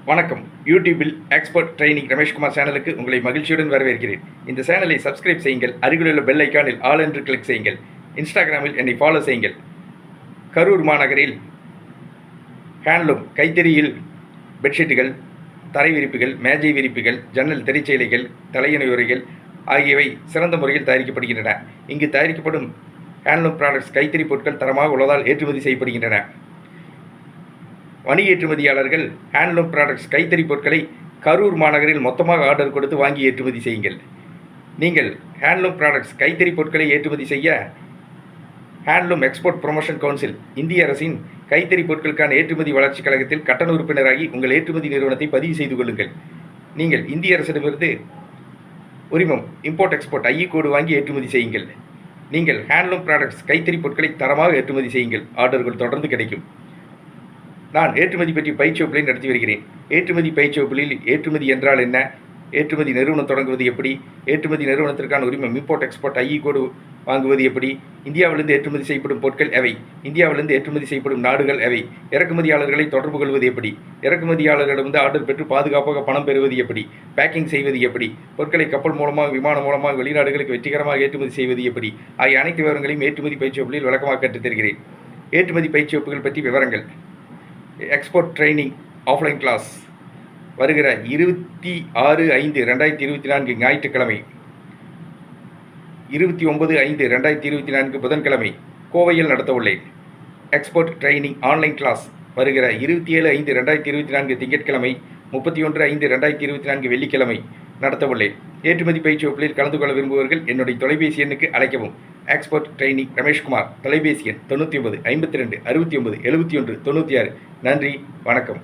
வணக்கம். யூடியூபில் expert training Rameshkumar சேனலுக்கு உங்களை மகிழ்ச்சியுடன் வரவேற்கிறேன். இந்த சேனலை சப்ஸ்கிரைப் செய்யுங்கள். அருகிலுள்ள பெல் ஐக்கானில் ஆல் என்று கிளிக் செய்யுங்கள். இன்ஸ்டாகிராமில் என்னை ஃபாலோ செய்யுங்கள். கரூர் மாநகரில் ஹேண்ட்லூம் கைத்தறியில் பெட்ஷீட்டுகள், தரை விரிப்புகள், மேஜை விரிப்புகள், ஜன்னல் திரைச்சீலைகள், தலையணை உரைகள் ஆகியவை சிறந்த முறையில் தயாரிக்கப்படுகின்றன. இங்கு தயாரிக்கப்படும் ஹேண்ட்லூம் ப்ராடக்ட்ஸ் கைத்தறி பொருட்கள் தரமாக உள்ளதால் ஏற்றுமதி செய்யப்படுகின்றன. வணிக ஏற்றுமதியாளர்கள் ஹேண்ட்லூம் ப்ராடக்ட்ஸ் கைத்தறி பொருட்களை கரூர் மாநகரில் மொத்தமாக ஆர்டர் கொடுத்து வாங்கி ஏற்றுமதி செய்யுங்கள். நீங்கள் ஹேண்ட்லூம் ப்ராடக்ட்ஸ் கைத்தறி பொருட்களை ஏற்றுமதி செய்ய ஹேண்ட்லூம் எக்ஸ்போர்ட் ப்ரொமோஷன் கவுன்சில் இந்திய அரசின் கைத்தறி பொருட்களுக்கான ஏற்றுமதி வளர்ச்சிக் கழகத்தில் கட்டண உறுப்பினராகி உங்கள் ஏற்றுமதி நிறுவனத்தை பதிவு செய்து கொள்ளுங்கள். நீங்கள் இந்திய அரசிடமிருந்து உரிமம் இம்போர்ட் எக்ஸ்போர்ட் ஐஇ கோடு வாங்கி ஏற்றுமதி செய்யுங்கள். நீங்கள் ஹேண்ட்லூம் ப்ராடக்ட்ஸ் கைத்தறி பொருட்களை தரமாக ஏற்றுமதி செய்யுங்கள். ஆர்டர்கள் தொடர்ந்து கிடைக்கும். நான் ஏற்றுமதி பற்றி பயிற்சி வகுப்புகளை நடத்தி வருகிறேன். ஏற்றுமதி பயிற்சி வகுப்புகளில் ஏற்றுமதி என்றால் என்ன, ஏற்றுமதி நிறுவனம் தொடங்குவது எப்படி, ஏற்றுமதி நிறுவனத்திற்கான உரிமம் இம்போர்ட் எக்ஸ்போர்ட் ஐஇ கோடு வாங்குவது எப்படி, இந்தியாவிலிருந்து ஏற்றுமதி செய்யப்படும் பொருட்கள் எவை, இந்தியாவிலிருந்து ஏற்றுமதி செய்யப்படும் நாடுகள் எவை, இறக்குமதியாளர்களை தொடர்பு கொள்வது எப்படி, இறக்குமதியாளர்களிடமிருந்து ஆர்டர் பெற்று பாதுகாப்பாக பணம் பெறுவது எப்படி, பேக்கிங் செய்வது எப்படி, பொருட்களை கப்பல் மூலமாக விமானம் மூலமாக வெளிநாடுகளுக்கு வெற்றிகரமாக ஏற்றுமதி செய்வது எப்படி ஆகிய அனைத்து விவரங்களையும் ஏற்றுமதி பயிற்சி வகுப்புகளில் விளக்கமாக கற்றுத் தருகிறேன். ஏற்றுமதி பயிற்சி வகுப்புகள் பற்றி விவரங்கள். எக்ஸ்போர்ட் ட்ரைனிங் ஆஃப்லைன் கிளாஸ் வருகிற 26/5/2024 ஞாயிற்றுக்கிழமை, 29/5/2024 புதன்கிழமை கோவையில் நடத்த உள்ளேன். எக்ஸ்போர்ட் ட்ரைனிங் ஆன்லைன் கிளாஸ் வருகிற 27/5/2024 திங்கட்கிழமை, 31/5/2024 வெள்ளிக்கிழமை நடத்த உள்ளேன். ஏற்றுமதி பயிற்சி வகுப்பில் கலந்து கொள்ள விரும்புவர்கள் என்னுடைய தொலைபேசி எண்ணுக்கு அழைக்கவும். Export training Rameshkumar. தொலைபேசி எண் 99 52 69 71 96. நன்றி, வணக்கம்.